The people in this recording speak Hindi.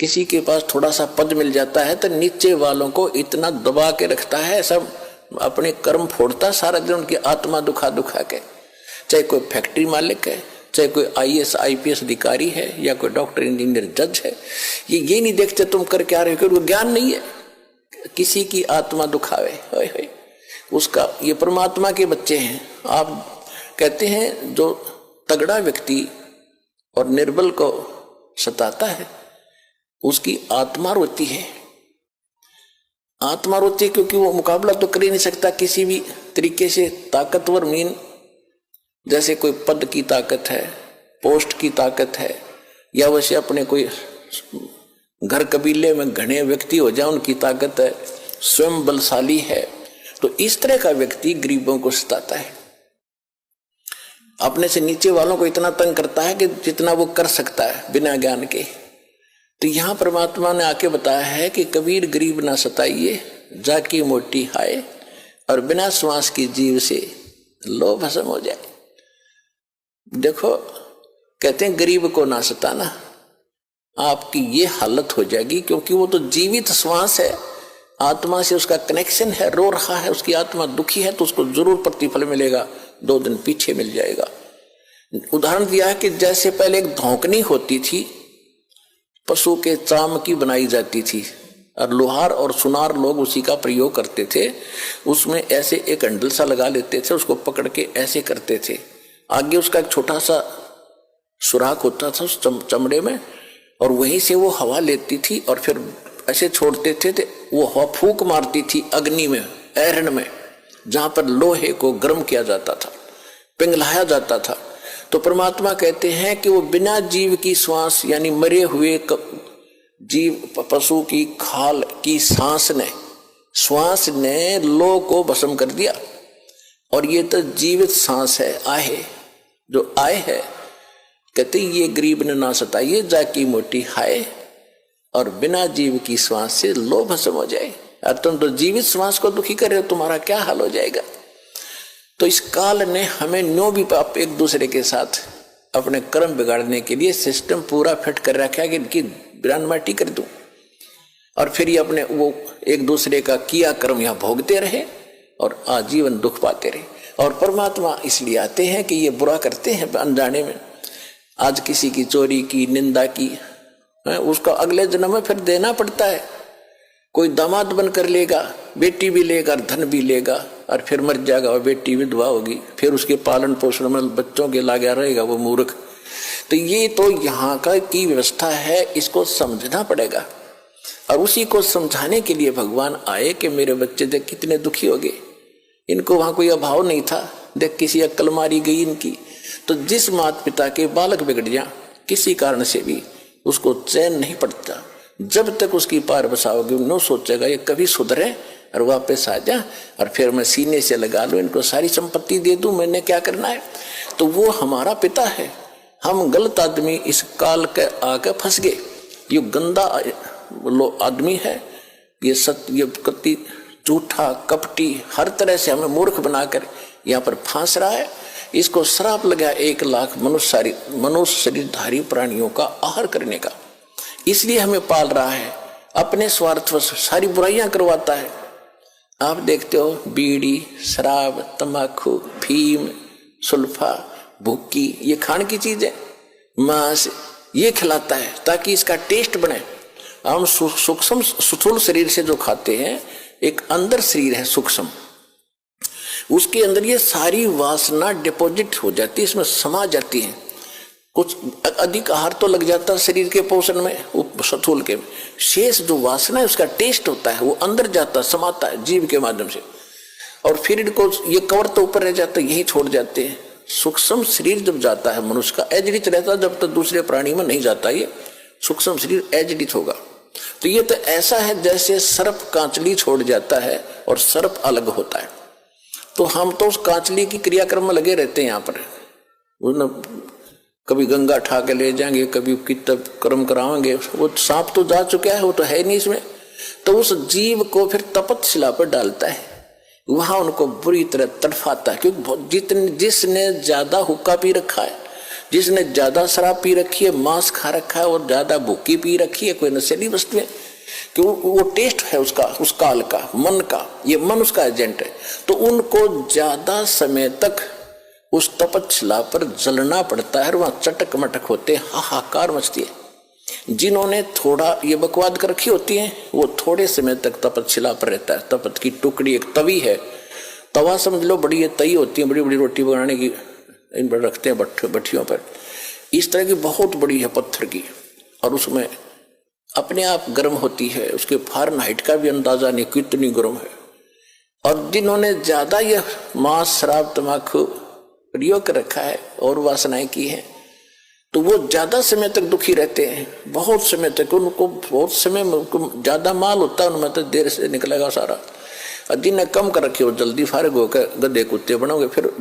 किसी के पास थोड़ा सा पद मिल जाता है तो नीचे वालों को इतना दबा के रखता है, सब अपने कर्म फोड़ता सारा दिन, उनकी आत्मा दुखा दुखा के। चाहे कोई फैक्ट्री मालिक है, चाहे कोई IAS IPS अधिकारी है, या कोई डॉक्टर इंजीनियर जज है, ये नहीं देखते तुम कर क्या रहे हो, क्योंकि ज्ञान नहीं है। किसी की आत्मा दुखावे, होय होय, उसका, ये परमात्मा के बच्चे हैं। आप कहते हैं जो तगड़ा व्यक्ति और निर्बल को सताता है उसकी आत्मा रोती है। आत्मा रोती है क्योंकि वो मुकाबला तो कर ही नहीं सकता किसी भी तरीके से। ताकतवर मीन जैसे कोई पद की ताकत है, पोस्ट की ताकत है, या वैसे अपने कोई घर कबीले में घने व्यक्ति हो जाए उनकी ताकत है, स्वयं बलशाली है, तो इस तरह का व्यक्ति गरीबों को सताता है। अपने से नीचे वालों को इतना तंग करता है कि जितना वो कर सकता है बिना ज्ञान के। तो यहां परमात्मा ने आके बताया है कि कबीर गरीब ना सताइए, जाकी मोटी हाय, और बिना श्वास की जीव से लो भस्म हो जाए। देखो, कहते हैं गरीब को ना सताना, आपकी ये हालत हो जाएगी, क्योंकि वो तो जीवित श्वास है, आत्मा से उसका कनेक्शन है, रो रहा है, उसकी आत्मा दुखी है, तो उसको जरूर प्रतिफल मिलेगा, 2 दिन पीछे मिल जाएगा। उदाहरण दिया है कि जैसे पहले एक धौंकनी होती थी, पशु के चाम की बनाई जाती थी, और लोहार और सुनार लोग उसी का प्रयोग करते थे। उसमें ऐसे एक हैंडल सा लगा लेते थे, उसको पकड़ के ऐसे करते थे, आगे उसका एक छोटा सा सुराख होता था उस चमड़े में, और वहीं से वो हवा लेती थी और फिर ऐसे छोड़ते थे, तो वो हवा फूंक मारती थी अग्नि में, ऐरण में, जहां पर लोहे को गर्म किया जाता था, पिघलाया जाता था। तो परमात्मा कहते हैं कि वो बिना जीव की श्वास, यानी मरे हुए जीव पशु की खाल की श्वास ने लो को भस्म कर दिया। और ये तो जीवित सांस है, आहे जो आए है, कहते ये गरीब ने ना सताइए, जाकी मोटी हाय, और बिना जीव की श्वास से लो भस्म हो जाए। और तुम तो जीवित श्वास को दुखी कर रहे हो, तुम्हारा क्या हाल हो जाएगा। तो इस काल ने हमें न्यों भी आप एक दूसरे के साथ अपने कर्म बिगाड़ने के लिए सिस्टम पूरा फिट कर रखा है कि इनकी बिरान माटी कर दूं, और फिर ये अपने वो एक दूसरे का किया कर्म यहाँ भोगते रहे और आजीवन दुख पाते रहे। और परमात्मा इसलिए आते हैं कि ये बुरा करते हैं अनजाने में। आज किसी की चोरी की, निंदा की, उसका अगले जन्म में फिर देना पड़ता है। कोई दामाद बनकर लेगा, बेटी भी लेगा, धन भी लेगा, और फिर मर जाएगा और बेटी विधवा होगी, फिर उसके पालन पोषण में बच्चों के लागा रहेगा वो मूर्ख। तो ये तो यहाँ का की व्यवस्था है, इसको समझना पड़ेगा। और उसी को समझाने के लिए भगवान आए कि मेरे बच्चे देख कितने दुखी हो गए, इनको वहां कोई अभाव नहीं था, देख किसी अक्ल मारी गई इनकी। तो जिस माता पिता के बालक बिगड़ जाए किसी कारण से भी, उसको चैन नहीं पड़ता जब तक उसकी पार बसाओगे। नो सोचेगा ये कभी सुधरे और वापस आ जा, और फिर मैं सीने से लगा लूं, इनको सारी संपत्ति दे दूं, मैंने क्या करना है। तो वो हमारा पिता है। हम गलत आदमी इस काल के आके फंस गए। ये गंदा आदमी है, ये कति झूठा कपटी, हर तरह से हमें मूर्ख बनाकर यहाँ पर फांस रहा है। इसको श्राप लगा 1 लाख मनुष्य शरीरधारी प्राणियों का आहार करने का। इसलिए हमें पाल रहा है, अपने स्वार्थ सारी बुराइयां करवाता है। आप देखते हो बीड़ी, शराब, तंबाकू, फीम, सुल्फा, भुक्की, ये खाने की चीज है, मांस, ये खिलाता है ताकि इसका टेस्ट बने। हम सूक्ष्म स्थूल शरीर से जो खाते हैं, एक अंदर शरीर है सूक्ष्म, उसके अंदर ये सारी वासना डिपॉजिट हो जाती है, इसमें समा जाती है। कुछ अधिक आहार तो लग जाता है शरीर के पोषण में, स्थूल के शेष जो वासना है उसका टेस्ट होता है, वो अंदर जाता है, समाता है जीव के माध्यम से। और फिर इनको ये कवर तो ऊपर रह जाता है, यही छोड़ जाते हैं। सूक्ष्म शरीर जब जाता है मनुष्य का, एजडित रहता है, जब तक दूसरे प्राणी में नहीं जाता ये सूक्ष्म शरीर एजडित होगा। तो ये तो ऐसा है जैसे सर्प कांचली छोड़ जाता है और सर्प अलग होता है। तो हम तो उस कांचली की क्रियाक्रम में लगे रहते हैं। यहाँ पर कभी गंगा ठा के ले जाएंगे, कभी कितब कर्म कराएंगे, वो सांप तो जा चुका है, वो तो है नहीं इसमें। तो उस जीव को फिर तपतशिला पर डालता है, वहां उनको बुरी तरह तड़फाता है, क्योंकि जिसने ज्यादा हुक्का पी रखा है, जिसने ज्यादा शराब पी रखी है, मांस खा रखा है और ज्यादा भूखी पी रखी है कोई नशीली वस्तु है, कि वो टेस्ट है उसका, उस काल का, मन का, ये मन उसका एजेंट है, तो उनको ज्यादा समय तक उस तपच्छिला पर जलना पड़ता है और वहां चटक मटक होते, हाहाकार मचती है। जिन्होंने थोड़ा ये बकवाद कर रखी होती है वो थोड़े समय तक तपच्छिला पर रहता है। तपत की टुकड़ी एक तवी है, तवा समझ लो, बड़ी तई होती है, बड़ी बड़ी रोटी बनाने की, इन पर रखते हैं भट्टियों पर, इस तरह की बहुत बड़ी है पत्थर की, और उसमें अपने आप गर्म होती है, उसके फ़ारेनहाइट का भी अंदाजा नहीं कितनी गर्म है। और जिन्होंने ज्यादा यह मांस शराब तम्बाकू प्रयोग कर रखा है और वासनाएं की है, तो वो ज्यादा समय तक दुखी रहते हैं, बहुत समय तक, उनको बहुत समय में उनको ज्यादा माल होता है, उनमें तो देर से निकलेगा सारा। और जिन्हें कम कर रखे वो जल्दी फारिग होकर गधे कुत्ते बनोगे फिर।